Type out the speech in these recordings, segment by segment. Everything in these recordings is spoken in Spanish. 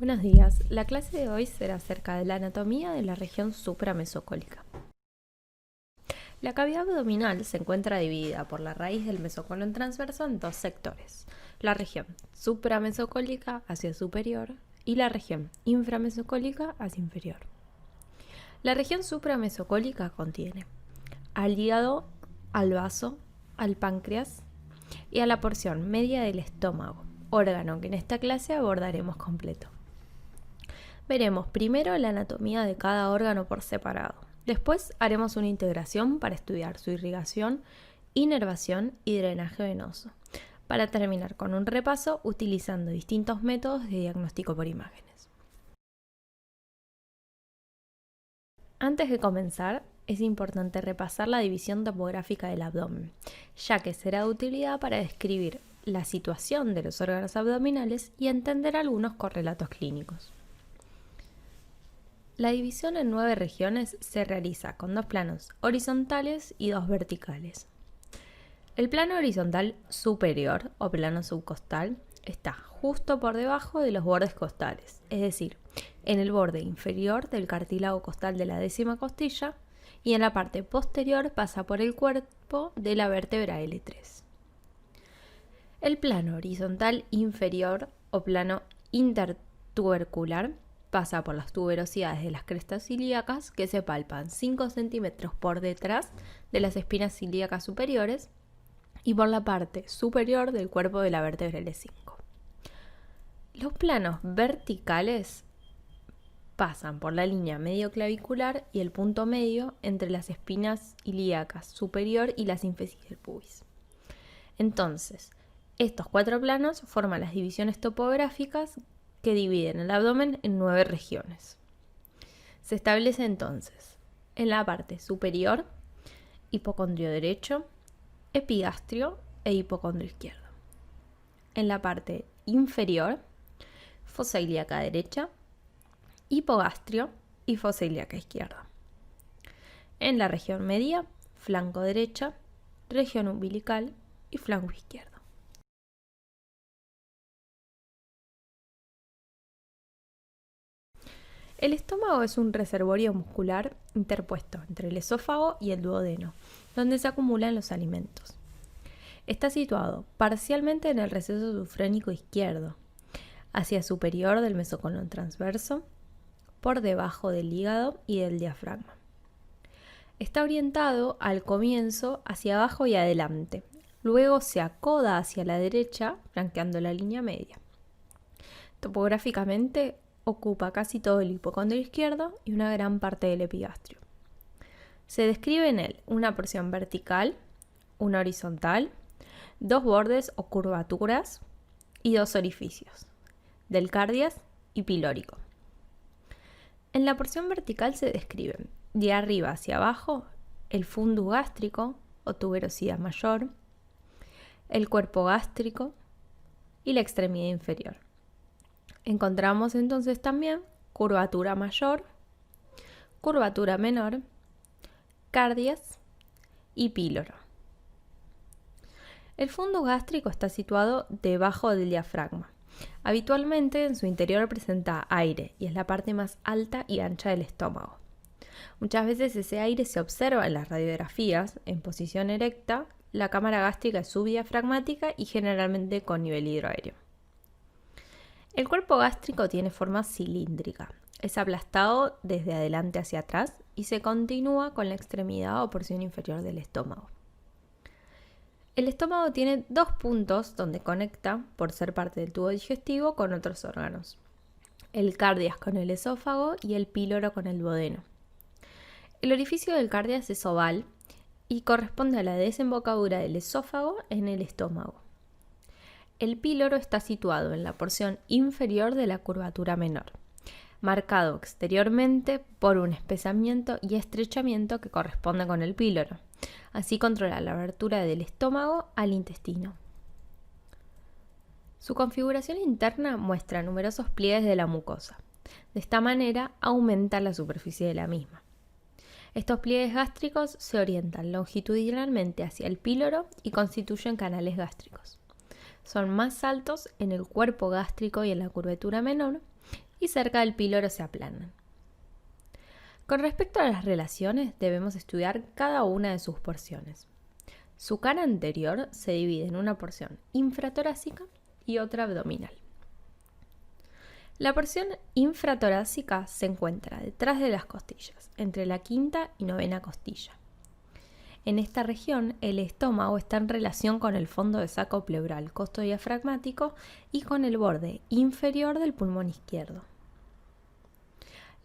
Buenos días, la clase de hoy será acerca de la anatomía de la región supramesocólica. La cavidad abdominal se encuentra dividida por la raíz del mesocolon transverso en dos sectores, la región supramesocólica hacia superior y la región inframesocólica hacia inferior. La región supramesocólica contiene al hígado, al vaso, al páncreas y a la porción media del estómago, órgano que en esta clase abordaremos completo. Veremos primero la anatomía de cada órgano por separado. Después haremos una integración para estudiar su irrigación, inervación y drenaje venoso, para terminar con un repaso utilizando distintos métodos de diagnóstico por imágenes. Antes de comenzar, es importante repasar la división topográfica del abdomen, ya que será de utilidad para describir la situación de los órganos abdominales y entender algunos correlatos clínicos. La división en 9 regiones se realiza con 2 planos horizontales y 2 verticales. El plano horizontal superior o plano subcostal está justo por debajo de los bordes costales, es decir, en el borde inferior del cartílago costal de la décima costilla y en la parte posterior pasa por el cuerpo de la vértebra L3. El plano horizontal inferior o plano intertubercular pasa por las tuberosidades de las crestas ilíacas que se palpan 5 centímetros por detrás de las espinas ilíacas superiores y por la parte superior del cuerpo de la vértebra L5. Los planos verticales pasan por la línea medioclavicular y el punto medio entre las espinas ilíacas superior y la sínfisis del pubis. Entonces, estos 4 planos forman las divisiones topográficas que dividen el abdomen en 9 regiones. Se establece entonces en la parte superior hipocondrio derecho, epigastrio e hipocondrio izquierdo. En la parte inferior, fosa ilíaca derecha, hipogastrio y fosa ilíaca izquierda. En la región media, flanco derecha, región umbilical y flanco izquierdo. El estómago es un reservorio muscular interpuesto entre el esófago y el duodeno, donde se acumulan los alimentos. Está situado parcialmente en el receso sufrénico izquierdo, hacia superior del mesocolon transverso, por debajo del hígado y del diafragma. Está orientado al comienzo hacia abajo y adelante, luego se acoda hacia la derecha, flanqueando la línea media. Topográficamente, ocupa casi todo el hipocondrio izquierdo y una gran parte del epigastrio. Se describe en él una porción vertical, una horizontal, 2 bordes o curvaturas y 2 orificios, del cardias y pilórico. En la porción vertical se describen de arriba hacia abajo el fundus gástrico o tuberosidad mayor, el cuerpo gástrico y la extremidad inferior. Encontramos entonces también curvatura mayor, curvatura menor, cardias y píloro. El fundus gástrico está situado debajo del diafragma. Habitualmente en su interior presenta aire y es la parte más alta y ancha del estómago. Muchas veces ese aire se observa en las radiografías en posición erecta. La cámara gástrica es subdiafragmática y generalmente con nivel hidroaéreo. El cuerpo gástrico tiene forma cilíndrica, es aplastado desde adelante hacia atrás y se continúa con la extremidad o porción inferior del estómago. El estómago tiene 2 puntos donde conecta, por ser parte del tubo digestivo, con otros órganos. El cardias con el esófago y el píloro con el duodeno. El orificio del cardias es oval y corresponde a la desembocadura del esófago en el estómago. El píloro está situado en la porción inferior de la curvatura menor, marcado exteriormente por un espesamiento y estrechamiento que corresponde con el píloro. Así controla la abertura del estómago al intestino. Su configuración interna muestra numerosos pliegues de la mucosa. De esta manera aumenta la superficie de la misma. Estos pliegues gástricos se orientan longitudinalmente hacia el píloro y constituyen canales gástricos. Son más altos en el cuerpo gástrico y en la curvatura menor y cerca del píloro se aplanan. Con respecto a las relaciones, debemos estudiar cada una de sus porciones. Su cara anterior se divide en una porción infratorácica y otra abdominal. La porción infratorácica se encuentra detrás de las costillas, entre la quinta y novena costilla. En esta región, el estómago está en relación con el fondo de saco pleural costodiafragmático y con el borde inferior del pulmón izquierdo.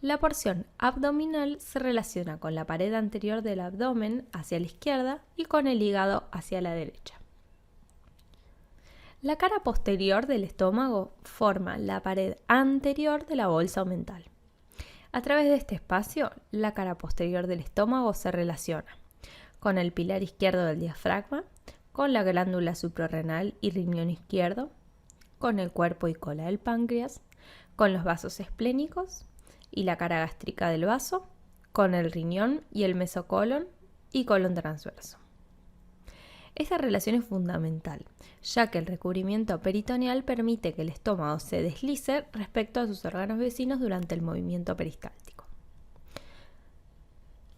La porción abdominal se relaciona con la pared anterior del abdomen hacia la izquierda y con el hígado hacia la derecha. La cara posterior del estómago forma la pared anterior de la bolsa omental. A través de este espacio, la cara posterior del estómago se relaciona con el pilar izquierdo del diafragma, con la glándula suprarrenal y riñón izquierdo, con el cuerpo y cola del páncreas, con los vasos esplénicos y la cara gástrica del vaso, con el riñón y el mesocolon y colon transverso. Esta relación es fundamental, ya que el recubrimiento peritoneal permite que el estómago se deslice respecto a sus órganos vecinos durante el movimiento peristáltico.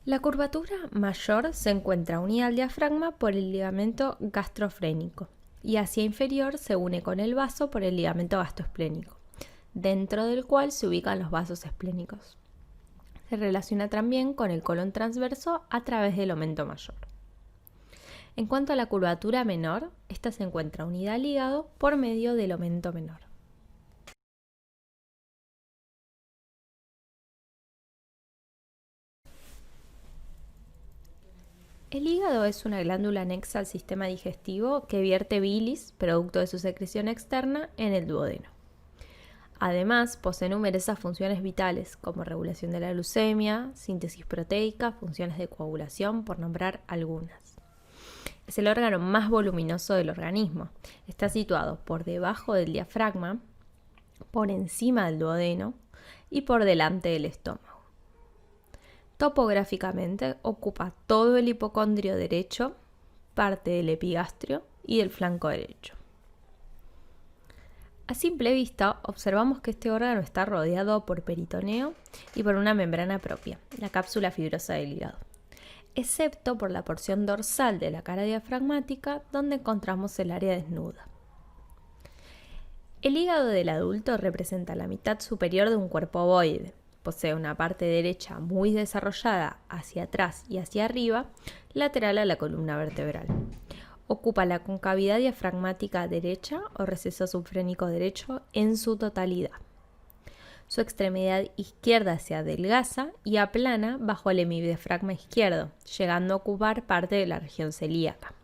La curvatura mayor se encuentra unida al diafragma por el ligamento gastrofrénico y hacia inferior se une con el vaso por el ligamento gastoesplénico, dentro del cual se ubican los vasos esplénicos. Se relaciona también con el colon transverso a través del omento mayor. En cuanto a la curvatura menor, esta se encuentra unida al hígado por medio del omento menor. El hígado es una glándula anexa al sistema digestivo que vierte bilis, producto de su secreción externa, en el duodeno. Además, posee numerosas funciones vitales, como regulación de la glucemia, síntesis proteica, funciones de coagulación, por nombrar algunas. Es el órgano más voluminoso del organismo. Está situado por debajo del diafragma, por encima del duodeno y por delante del estómago. Topográficamente ocupa todo el hipocondrio derecho, parte del epigastrio y del flanco derecho. A simple vista, observamos que este órgano está rodeado por peritoneo y por una membrana propia, la cápsula fibrosa del hígado, excepto por la porción dorsal de la cara diafragmática, donde encontramos el área desnuda. El hígado del adulto representa la mitad superior de un cuerpo ovoide. Posee una parte derecha muy desarrollada hacia atrás y hacia arriba, lateral a la columna vertebral. Ocupa la concavidad diafragmática derecha o receso subfrénico derecho en su totalidad. Su extremidad izquierda se adelgaza y aplana bajo el hemidiafragma izquierdo, llegando a ocupar parte de la región celíaca.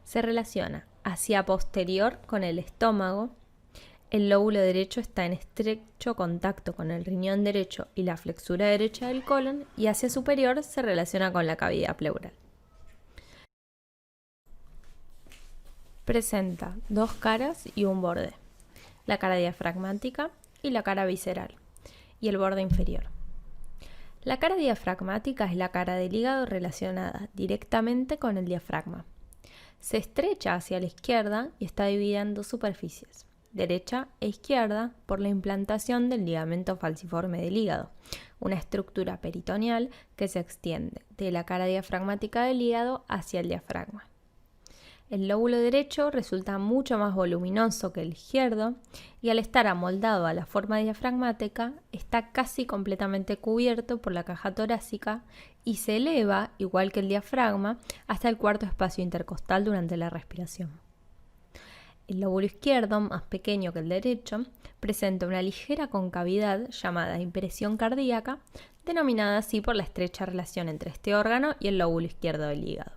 Se relaciona hacia posterior con el estómago. El lóbulo derecho está en estrecho contacto con el riñón derecho y la flexura derecha del colon, y hacia superior se relaciona con la cavidad pleural. Presenta dos caras y un borde, la cara diafragmática y la cara visceral, y el borde inferior. La cara diafragmática es la cara del hígado relacionada directamente con el diafragma. Se estrecha hacia la izquierda y está dividida en dos superficies, derecha e izquierda, por la implantación del ligamento falciforme del hígado, una estructura peritoneal que se extiende de la cara diafragmática del hígado hacia el diafragma. El lóbulo derecho resulta mucho más voluminoso que el izquierdo y, al estar amoldado a la forma diafragmática, está casi completamente cubierto por la caja torácica y se eleva, igual que el diafragma, hasta el cuarto espacio intercostal durante la respiración. El lóbulo izquierdo, más pequeño que el derecho, presenta una ligera concavidad llamada impresión cardíaca, denominada así por la estrecha relación entre este órgano y el lóbulo izquierdo del hígado.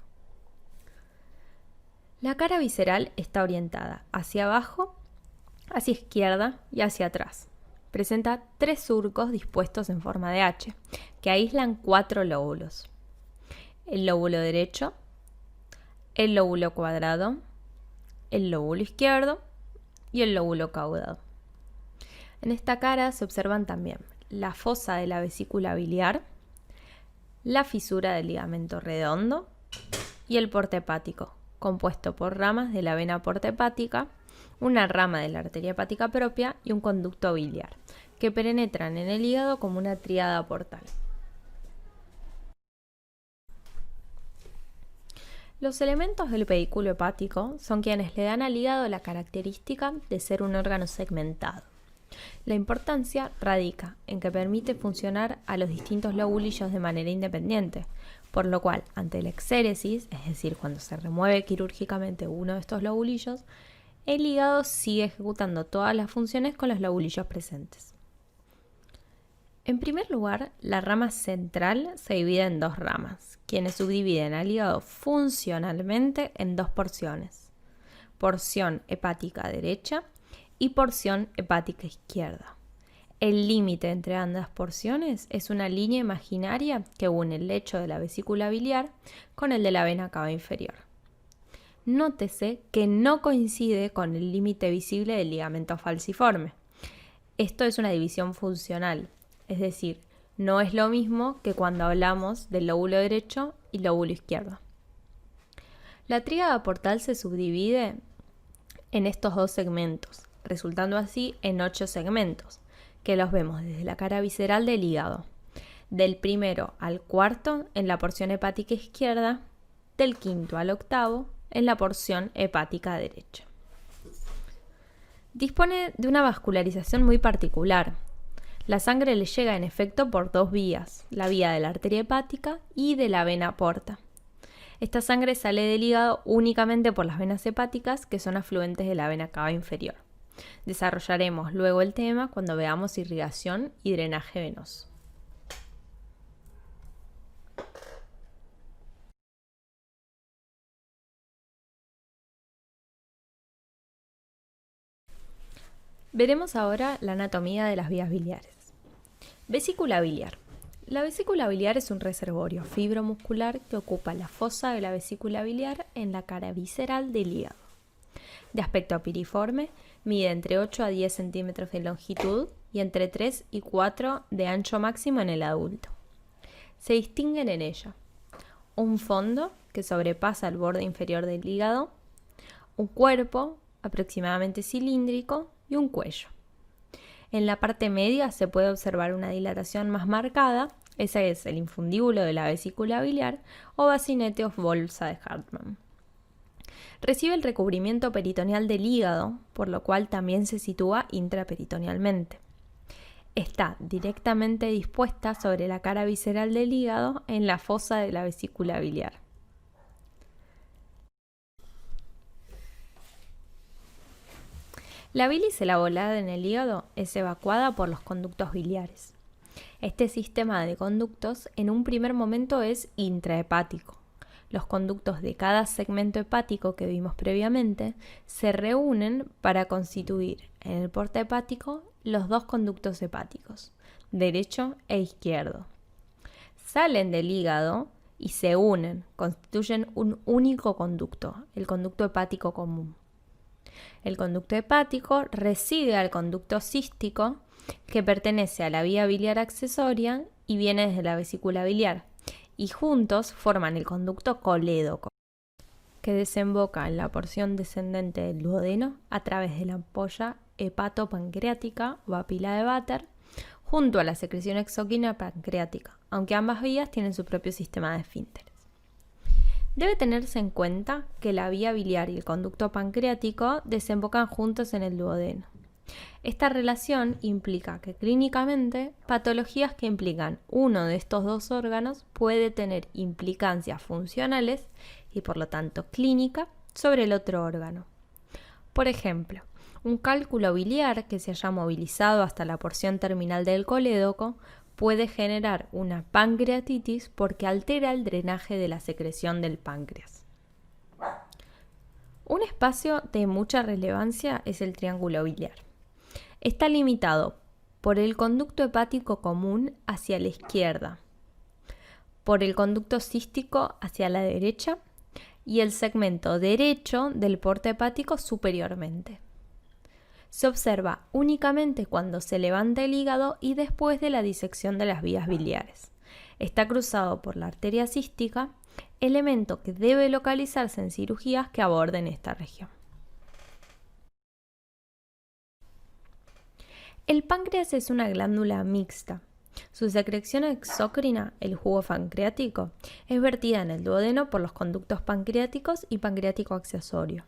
La cara visceral está orientada hacia abajo, hacia izquierda y hacia atrás. Presenta tres surcos dispuestos en forma de H, que aíslan cuatro lóbulos: el lóbulo derecho, el lóbulo cuadrado, el lóbulo izquierdo y el lóbulo caudado. En esta cara se observan también la fosa de la vesícula biliar, la fisura del ligamento redondo y el porte hepático, compuesto por ramas de la vena porta hepática, una rama de la arteria hepática propia y un conducto biliar, que penetran en el hígado como una tríada portal. Los elementos del pedículo hepático son quienes le dan al hígado la característica de ser un órgano segmentado. La importancia radica en que permite funcionar a los distintos lobulillos de manera independiente, por lo cual, ante la exéresis, es decir, cuando se remueve quirúrgicamente uno de estos lobulillos, el hígado sigue ejecutando todas las funciones con los lobulillos presentes. En primer lugar, la rama central se divide en dos ramas, quienes subdividen al hígado funcionalmente en dos porciones: porción hepática derecha y porción hepática izquierda. El límite entre ambas porciones es una línea imaginaria que une el lecho de la vesícula biliar con el de la vena cava inferior. Nótese que no coincide con el límite visible del ligamento falciforme. Esto es una división funcional, es decir, no es lo mismo que cuando hablamos del lóbulo derecho y lóbulo izquierdo. La tríada portal se subdivide en estos dos segmentos, resultando así en 8 segmentos, que los vemos desde la cara visceral del hígado, del primero al cuarto en la porción hepática izquierda, del quinto al octavo en la porción hepática derecha. Dispone de una vascularización muy particular. La sangre le llega en efecto por dos vías, la vía de la arteria hepática y de la vena porta. Esta sangre sale del hígado únicamente por las venas hepáticas, que son afluentes de la vena cava inferior. Desarrollaremos luego el tema cuando veamos irrigación y drenaje venoso. Veremos ahora la anatomía de las vías biliares. Vesícula biliar. La vesícula biliar es un reservorio fibromuscular que ocupa la fosa de la vesícula biliar en la cara visceral del hígado. De aspecto piriforme, mide entre 8 a 10 centímetros de longitud y entre 3 y 4 de ancho máximo en el adulto. Se distinguen en ella un fondo que sobrepasa el borde inferior del hígado, un cuerpo aproximadamente cilíndrico y un cuello. En la parte media se puede observar una dilatación más marcada, ese es el infundíbulo de la vesícula biliar o bacinete o bolsa de Hartmann. Recibe el recubrimiento peritoneal del hígado, por lo cual también se sitúa intraperitonealmente. Está directamente dispuesta sobre la cara visceral del hígado en la fosa de la vesícula biliar. La bilis elaborada en el hígado es evacuada por los conductos biliares. Este sistema de conductos en un primer momento es intrahepático. Los conductos de cada segmento hepático que vimos previamente se reúnen para constituir en el porta hepático los dos conductos hepáticos, derecho e izquierdo. Salen del hígado y se unen, constituyen un único conducto, el conducto hepático común. El conducto hepático recibe al conducto cístico, que pertenece a la vía biliar accesoria y viene desde la vesícula biliar, y juntos forman el conducto colédoco, que desemboca en la porción descendente del duodeno a través de la ampolla hepatopancreática o papila de Vater, junto a la secreción exocrina pancreática, aunque ambas vías tienen su propio sistema de esfínteres. Debe tenerse en cuenta que la vía biliar y el conducto pancreático desembocan juntos en el duodeno. Esta relación implica que clínicamente patologías que implican uno de estos dos órganos puede tener implicancias funcionales y por lo tanto clínica sobre el otro órgano. Por ejemplo, un cálculo biliar que se haya movilizado hasta la porción terminal del colédoco puede generar una pancreatitis porque altera el drenaje de la secreción del páncreas. Un espacio de mucha relevancia es el triángulo biliar. Está limitado por el conducto hepático común hacia la izquierda, por el conducto cístico hacia la derecha y el segmento derecho del porta hepático superiormente. Se observa únicamente cuando se levanta el hígado y después de la disección de las vías biliares. Está cruzado por la arteria cística, elemento que debe localizarse en cirugías que aborden esta región. El páncreas es una glándula mixta. Su secreción exócrina, el jugo pancreático, es vertida en el duodeno por los conductos pancreáticos y pancreático accesorio.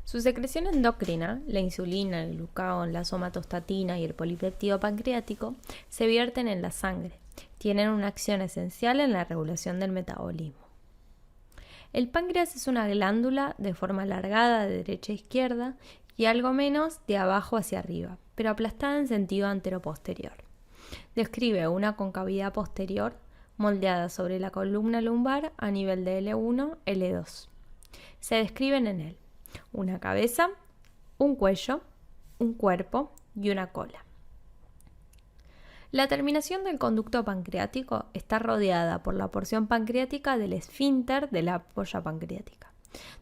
Su secreción endocrina, la insulina, el glucagón, la somatostatina y el polipéptido pancreático, se vierten en la sangre. Tienen una acción esencial en la regulación del metabolismo. El páncreas es una glándula de forma alargada de derecha a izquierda y algo menos de abajo hacia arriba, pero aplastada en sentido anteroposterior. Describe una concavidad posterior moldeada sobre la columna lumbar a nivel de L1, L2. Se describen en él una cabeza, un cuello, un cuerpo y una cola. La terminación del conducto pancreático está rodeada por la porción pancreática del esfínter de la ampolla pancreática.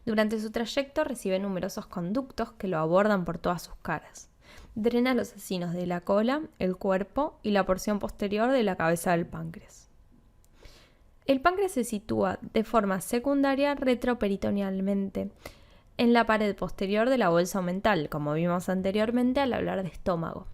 Durante su trayecto recibe numerosos conductos que lo abordan por todas sus caras. Drena los acinos de la cola, el cuerpo y la porción posterior de la cabeza del páncreas. El páncreas se sitúa de forma secundaria retroperitonealmente en la pared posterior de la bolsa omental, como vimos anteriormente al hablar de estómago.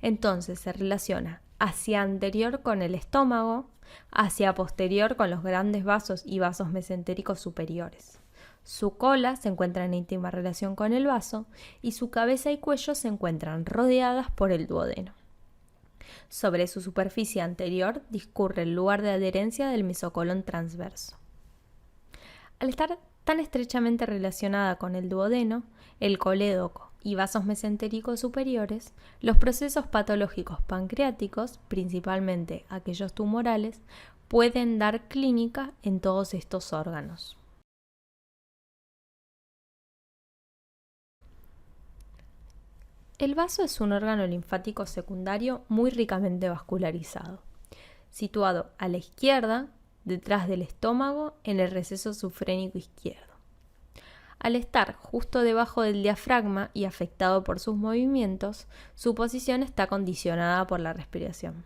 Entonces se relaciona hacia anterior con el estómago, hacia posterior con los grandes vasos y vasos mesentéricos superiores. Su cola se encuentra en íntima relación con el vaso y su cabeza y cuello se encuentran rodeadas por el duodeno. Sobre su superficie anterior discurre el lugar de adherencia del mesocolon transverso. Al estar tan estrechamente relacionada con el duodeno, el colédoco y vasos mesentéricos superiores, los procesos patológicos pancreáticos, principalmente aquellos tumorales, pueden dar clínica en todos estos órganos. El vaso es un órgano linfático secundario muy ricamente vascularizado, situado a la izquierda, detrás del estómago, en el receso subfrénico izquierdo. Al estar justo debajo del diafragma y afectado por sus movimientos, su posición está condicionada por la respiración.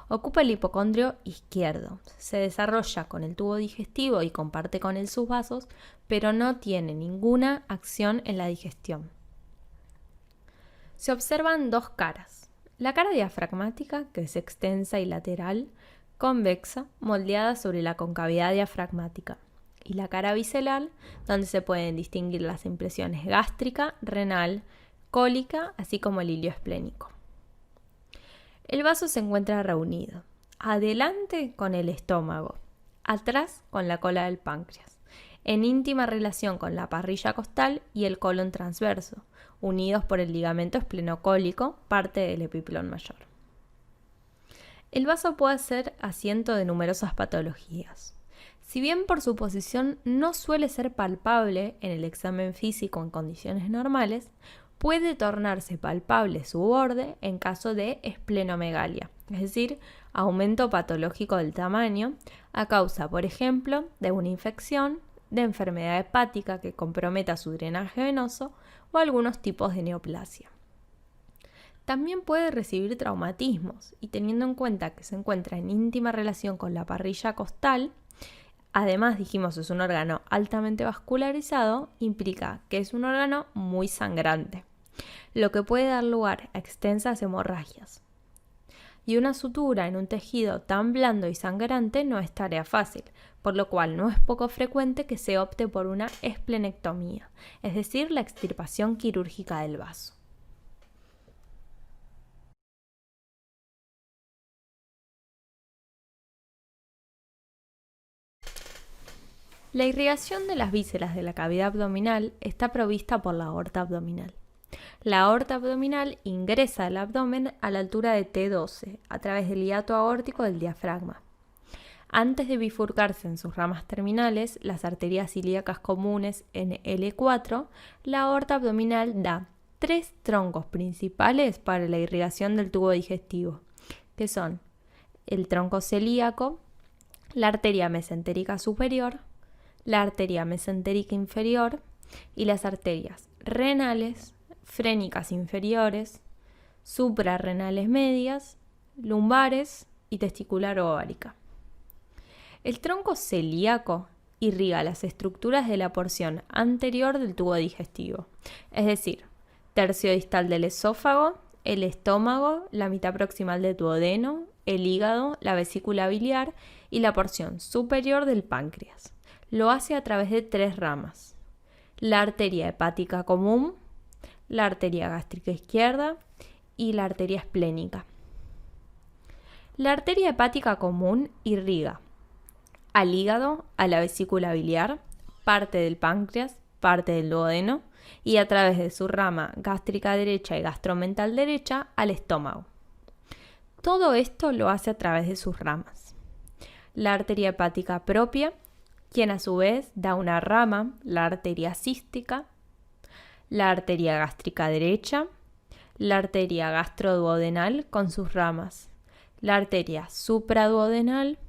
Ocupa el hipocondrio izquierdo, se desarrolla con el tubo digestivo y comparte con él sus vasos, pero no tiene ninguna acción en la digestión. Se observan dos caras. La cara diafragmática, que es extensa y lateral, convexa, moldeada sobre la concavidad diafragmática, y la cara visceral, donde se pueden distinguir las impresiones gástrica, renal, cólica, así como el hilio esplénico. El vaso se encuentra reunido, adelante con el estómago, atrás con la cola del páncreas, en íntima relación con la parrilla costal y el colon transverso, unidos por el ligamento esplenocólico, parte del epiplón mayor. El vaso puede ser asiento de numerosas patologías. Si bien por su posición no suele ser palpable en el examen físico en condiciones normales, puede tornarse palpable su borde en caso de esplenomegalia, es decir, aumento patológico del tamaño, a causa, por ejemplo, de una infección, de enfermedad hepática que comprometa su drenaje venoso o algunos tipos de neoplasia. También puede recibir traumatismos y teniendo en cuenta que se encuentra en íntima relación con la parrilla costal, además dijimos es un órgano altamente vascularizado, implica que es un órgano muy sangrante, lo que puede dar lugar a extensas hemorragias. Y una sutura en un tejido tan blando y sangrante no es tarea fácil, por lo cual no es poco frecuente que se opte por una esplenectomía, es decir, la extirpación quirúrgica del vaso. La irrigación de las vísceras de la cavidad abdominal está provista por la aorta abdominal. La aorta abdominal ingresa al abdomen a la altura de T12 a través del hiato aórtico del diafragma. Antes de bifurcarse en sus ramas terminales, las arterias ilíacas comunes en L4, la aorta abdominal da 3 troncos principales para la irrigación del tubo digestivo, que son el tronco celíaco, la arteria mesentérica superior, la arteria mesentérica inferior y las arterias renales, frénicas inferiores, suprarrenales medias, lumbares y testicular ovárica. El tronco celíaco irriga las estructuras de la porción anterior del tubo digestivo, es decir, tercio distal del esófago, el estómago, la mitad proximal del duodeno, el hígado, la vesícula biliar y la porción superior del páncreas. Lo hace a través de 3 ramas: la arteria hepática común, la arteria gástrica izquierda y la arteria esplénica. La arteria hepática común irriga al hígado, a la vesícula biliar, parte del páncreas, parte del duodeno y a través de su rama gástrica derecha y gastromental derecha al estómago. Todo esto lo hace a través de sus ramas. La arteria hepática propia, quien a su vez da una rama, la arteria cística, la arteria gástrica derecha, la arteria gastroduodenal con sus ramas, la arteria supraduodenal,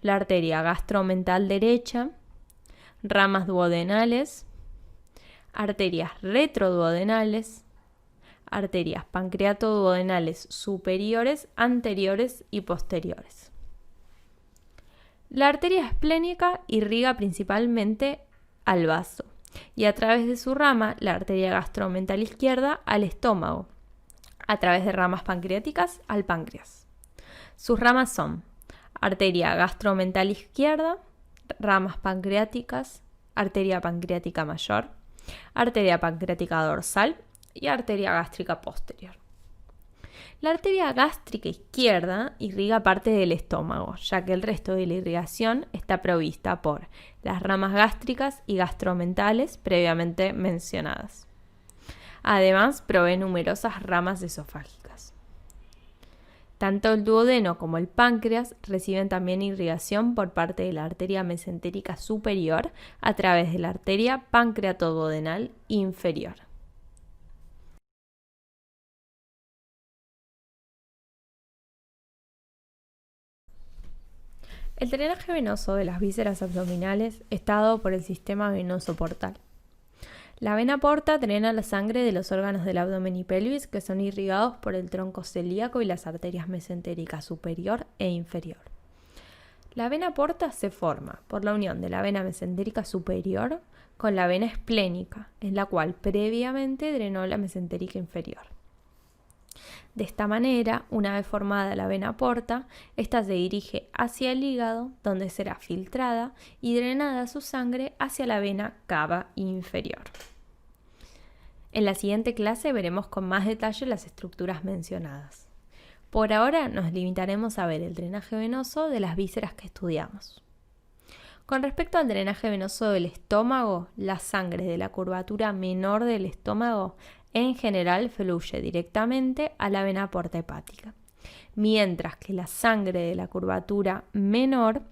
la arteria gastromental derecha, ramas duodenales, arterias retroduodenales, arterias pancreatoduodenales superiores, anteriores y posteriores. La arteria esplénica irriga principalmente al vaso y a través de su rama, la arteria gastromental izquierda, al estómago, a través de ramas pancreáticas al páncreas. Sus ramas son arteria gastromental izquierda, ramas pancreáticas, arteria pancreática mayor, arteria pancreática dorsal y arteria gástrica posterior. La arteria gástrica izquierda irriga parte del estómago, ya que el resto de la irrigación está provista por las ramas gástricas y gastromentales previamente mencionadas. Además, provee numerosas ramas esofágicas. Tanto el duodeno como el páncreas reciben también irrigación por parte de la arteria mesentérica superior a través de la arteria pancreatoduodenal inferior. El drenaje venoso de las vísceras abdominales está dado por el sistema venoso portal. La vena porta drena la sangre de los órganos del abdomen y pelvis que son irrigados por el tronco celíaco y las arterias mesentéricas superior e inferior. La vena porta se forma por la unión de la vena mesentérica superior con la vena esplénica, en la cual previamente drenó la mesentérica inferior. De esta manera, una vez formada la vena porta, ésta se dirige hacia el hígado, donde será filtrada y drenada su sangre hacia la vena cava inferior. En la siguiente clase veremos con más detalle las estructuras mencionadas. Por ahora nos limitaremos a ver el drenaje venoso de las vísceras que estudiamos. Con respecto al drenaje venoso del estómago, la sangre de la curvatura menor del estómago en general fluye directamente a la vena porta hepática, mientras que la sangre de la curvatura menor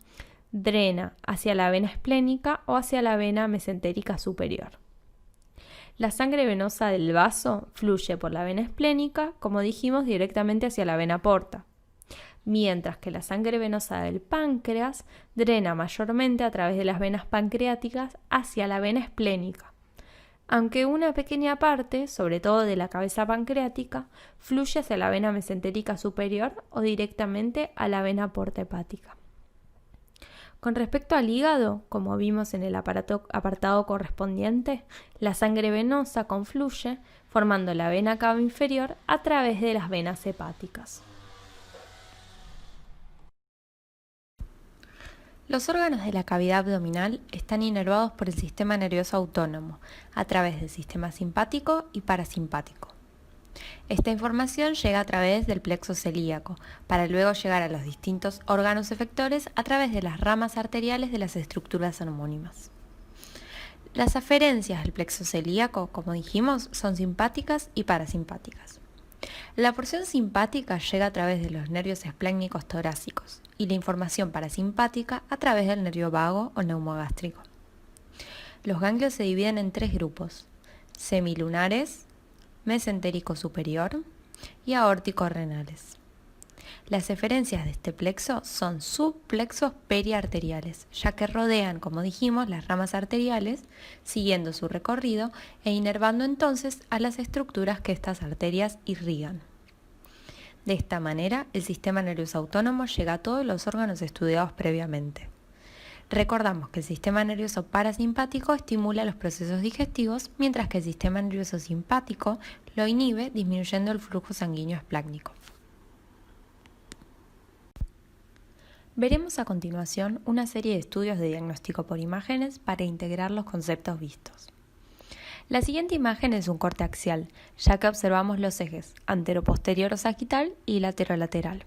drena hacia la vena esplénica o hacia la vena mesentérica superior. La sangre venosa del vaso fluye por la vena esplénica, como dijimos, directamente hacia la vena porta, mientras que la sangre venosa del páncreas drena mayormente a través de las venas pancreáticas hacia la vena esplénica, aunque una pequeña parte, sobre todo de la cabeza pancreática, fluye hacia la vena mesentérica superior o directamente a la vena porta hepática. Con respecto al hígado, como vimos en el apartado correspondiente, la sangre venosa confluye formando la vena cava inferior a través de las venas hepáticas. Los órganos de la cavidad abdominal están inervados por el sistema nervioso autónomo a través del sistema simpático y parasimpático. Esta información llega a través del plexo celíaco, para luego llegar a los distintos órganos efectores a través de las ramas arteriales de las estructuras homónimas. Las aferencias del plexo celíaco, como dijimos, son simpáticas y parasimpáticas. La porción simpática llega a través de los nervios esplénicos torácicos y la información parasimpática a través del nervio vago o neumogástrico. Los ganglios se dividen en 3 grupos: semilunares, mesentérico superior y aórtico-renales. Las eferencias de este plexo son subplexos periarteriales, ya que rodean, como dijimos, las ramas arteriales, siguiendo su recorrido e inervando entonces a las estructuras que estas arterias irrigan. De esta manera, el sistema nervioso autónomo llega a todos los órganos estudiados previamente. Recordamos que el sistema nervioso parasimpático estimula los procesos digestivos, mientras que el sistema nervioso simpático lo inhibe, disminuyendo el flujo sanguíneo esplácnico. Veremos a continuación una serie de estudios de diagnóstico por imágenes para integrar los conceptos vistos. La siguiente imagen es un corte axial, ya que observamos los ejes antero-posterior o sagital y latero-lateral.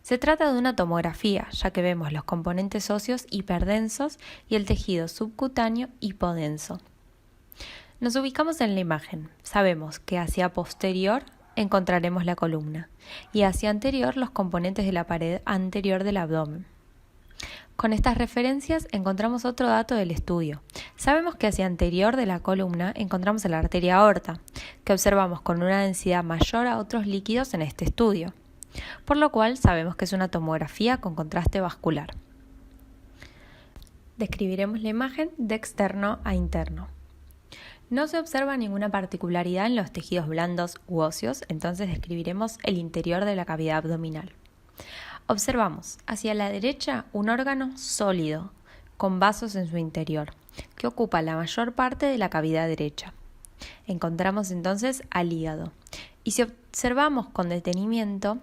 Se trata de una tomografía, ya que vemos los componentes óseos hiperdensos y el tejido subcutáneo hipodenso. Nos ubicamos en la imagen. Sabemos que hacia posterior encontraremos la columna y hacia anterior los componentes de la pared anterior del abdomen. Con estas referencias encontramos otro dato del estudio. Sabemos que hacia anterior de la columna encontramos la arteria aorta, que observamos con una densidad mayor a otros líquidos en este estudio, por lo cual sabemos que es una tomografía con contraste vascular. Describiremos la imagen de externo a interno. No se observa ninguna particularidad en los tejidos blandos u óseos, entonces describiremos el interior de la cavidad abdominal. Observamos hacia la derecha un órgano sólido, con vasos en su interior, que ocupa la mayor parte de la cavidad derecha. Encontramos entonces al hígado. Y si observamos con detenimiento,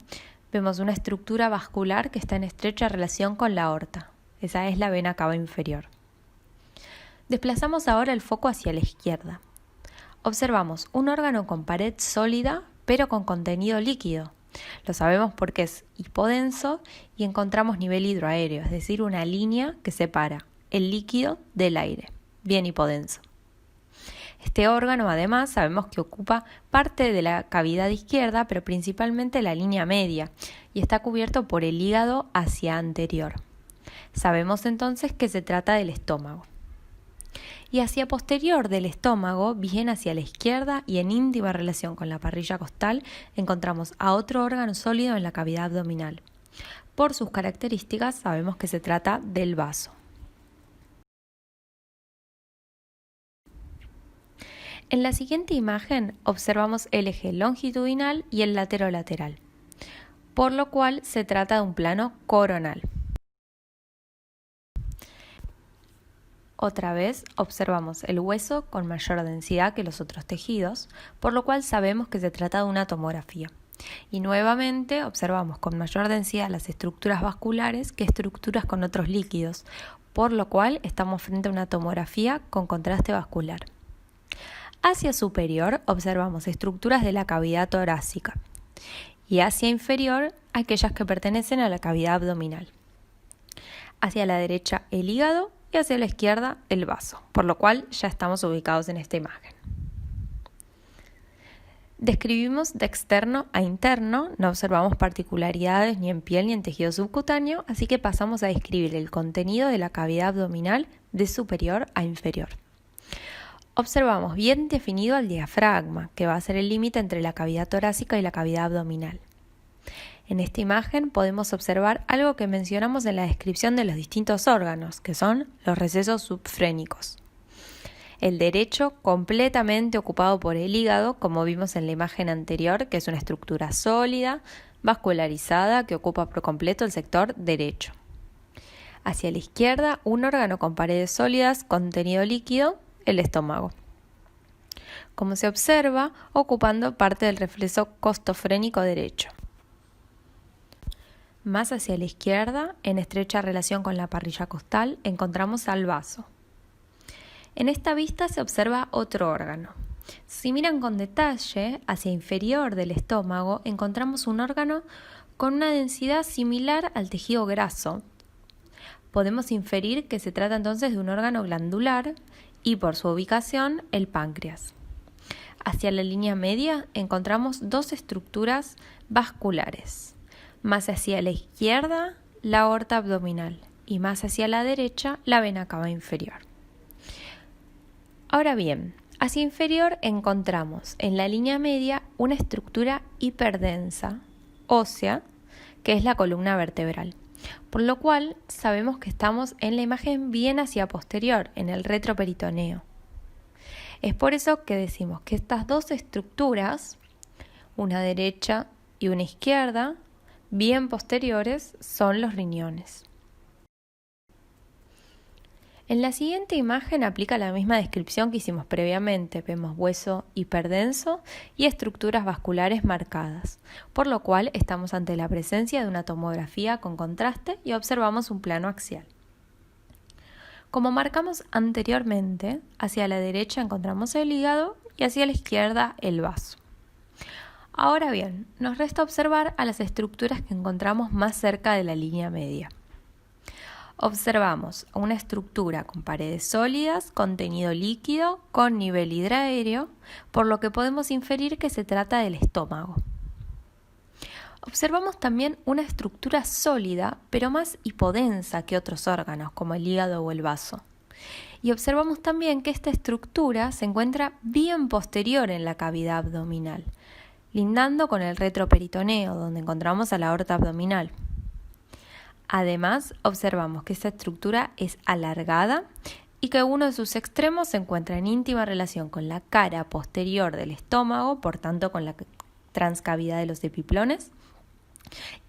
vemos una estructura vascular que está en estrecha relación con la aorta. Esa es la vena cava inferior. Desplazamos ahora el foco hacia la izquierda. Observamos un órgano con pared sólida, pero con contenido líquido. Lo sabemos porque es hipodenso y encontramos nivel hidroaéreo, es decir, una línea que separa el líquido del aire, bien hipodenso. Este órgano, además, sabemos que ocupa parte de la cavidad izquierda, pero principalmente la línea media, y está cubierto por el hígado hacia anterior. Sabemos entonces que se trata del estómago. Y hacia posterior del estómago, bien hacia la izquierda y en íntima relación con la parrilla costal, encontramos a otro órgano sólido en la cavidad abdominal. Por sus características sabemos que se trata del vaso. En la siguiente imagen observamos el eje longitudinal y el lateral, por lo cual se trata de un plano coronal. Otra vez observamos el hueso con mayor densidad que los otros tejidos, por lo cual sabemos que se trata de una tomografía. Y nuevamente observamos con mayor densidad las estructuras vasculares que estructuras con otros líquidos, por lo cual estamos frente a una tomografía con contraste vascular. Hacia superior observamos estructuras de la cavidad torácica y hacia inferior aquellas que pertenecen a la cavidad abdominal. Hacia la derecha el hígado y hacia la izquierda el vaso, por lo cual ya estamos ubicados en esta imagen. Describimos de externo a interno, no observamos particularidades ni en piel ni en tejido subcutáneo, así que pasamos a describir el contenido de la cavidad abdominal de superior a inferior. Observamos bien definido el diafragma, que va a ser el límite entre la cavidad torácica y la cavidad abdominal. En esta imagen podemos observar algo que mencionamos en la descripción de los distintos órganos, que son los recesos subfrénicos. El derecho completamente ocupado por el hígado, como vimos en la imagen anterior, que es una estructura sólida, vascularizada, que ocupa por completo el sector derecho. Hacia la izquierda, un órgano con paredes sólidas, contenido líquido, el estómago. Como se observa, ocupando parte del reflejo costofrénico derecho. Más hacia la izquierda, en estrecha relación con la parrilla costal, encontramos al vaso. En esta vista se observa otro órgano. Si miran con detalle, hacia inferior del estómago, encontramos un órgano con una densidad similar al tejido graso. Podemos inferir que se trata entonces de un órgano glandular y por su ubicación, el páncreas. Hacia la línea media encontramos dos estructuras vasculares. Más hacia la izquierda, la aorta abdominal y más hacia la derecha, la vena cava inferior. Ahora bien, hacia inferior encontramos en la línea media una estructura hiperdensa, ósea, que es la columna vertebral, por lo cual sabemos que estamos en la imagen bien hacia posterior, en el retroperitoneo. Es por eso que decimos que estas dos estructuras, una derecha y una izquierda, bien posteriores, son los riñones. En la siguiente imagen aplica la misma descripción que hicimos previamente. Vemos hueso hiperdenso y estructuras vasculares marcadas, por lo cual estamos ante la presencia de una tomografía con contraste y observamos un plano axial. Como marcamos anteriormente, hacia la derecha encontramos el hígado y hacia la izquierda el vaso. Ahora bien, nos resta observar a las estructuras que encontramos más cerca de la línea media. Observamos una estructura con paredes sólidas, contenido líquido, con nivel hidraéreo, por lo que podemos inferir que se trata del estómago. Observamos también una estructura sólida, pero más hipodensa que otros órganos, como el hígado o el vaso. Y observamos también que esta estructura se encuentra bien posterior en la cavidad abdominal, lindando con el retroperitoneo, donde encontramos a la aorta abdominal. Además, observamos que esta estructura es alargada y que uno de sus extremos se encuentra en íntima relación con la cara posterior del estómago, por tanto con la transcavidad de los epiplones,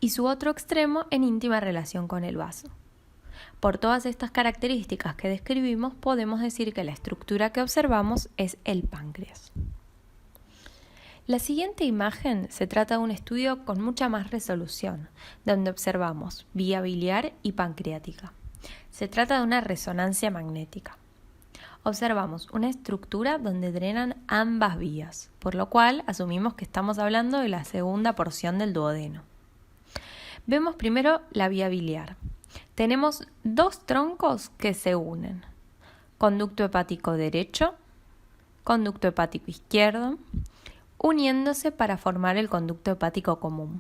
y su otro extremo en íntima relación con el vaso. Por todas estas características que describimos, podemos decir que la estructura que observamos es el páncreas. La siguiente imagen se trata de un estudio con mucha más resolución, donde observamos vía biliar y pancreática. Se trata de una resonancia magnética. Observamos una estructura donde drenan ambas vías, por lo cual asumimos que estamos hablando de la segunda porción del duodeno. Vemos primero la vía biliar. Tenemos dos troncos que se unen: conducto hepático derecho, conducto hepático izquierdo, uniéndose para formar el conducto hepático común.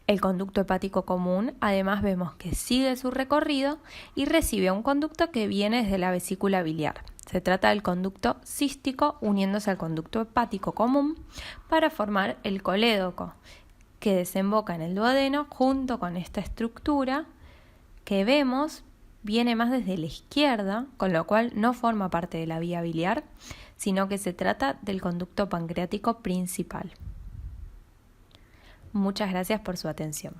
El conducto hepático común, además, vemos que sigue su recorrido y recibe un conducto que viene desde la vesícula biliar. Se trata del conducto cístico uniéndose al conducto hepático común para formar el colédoco, que desemboca en el duodeno junto con esta estructura que vemos viene más desde la izquierda, con lo cual no forma parte de la vía biliar, sino que se trata del conducto pancreático principal. Muchas gracias por su atención.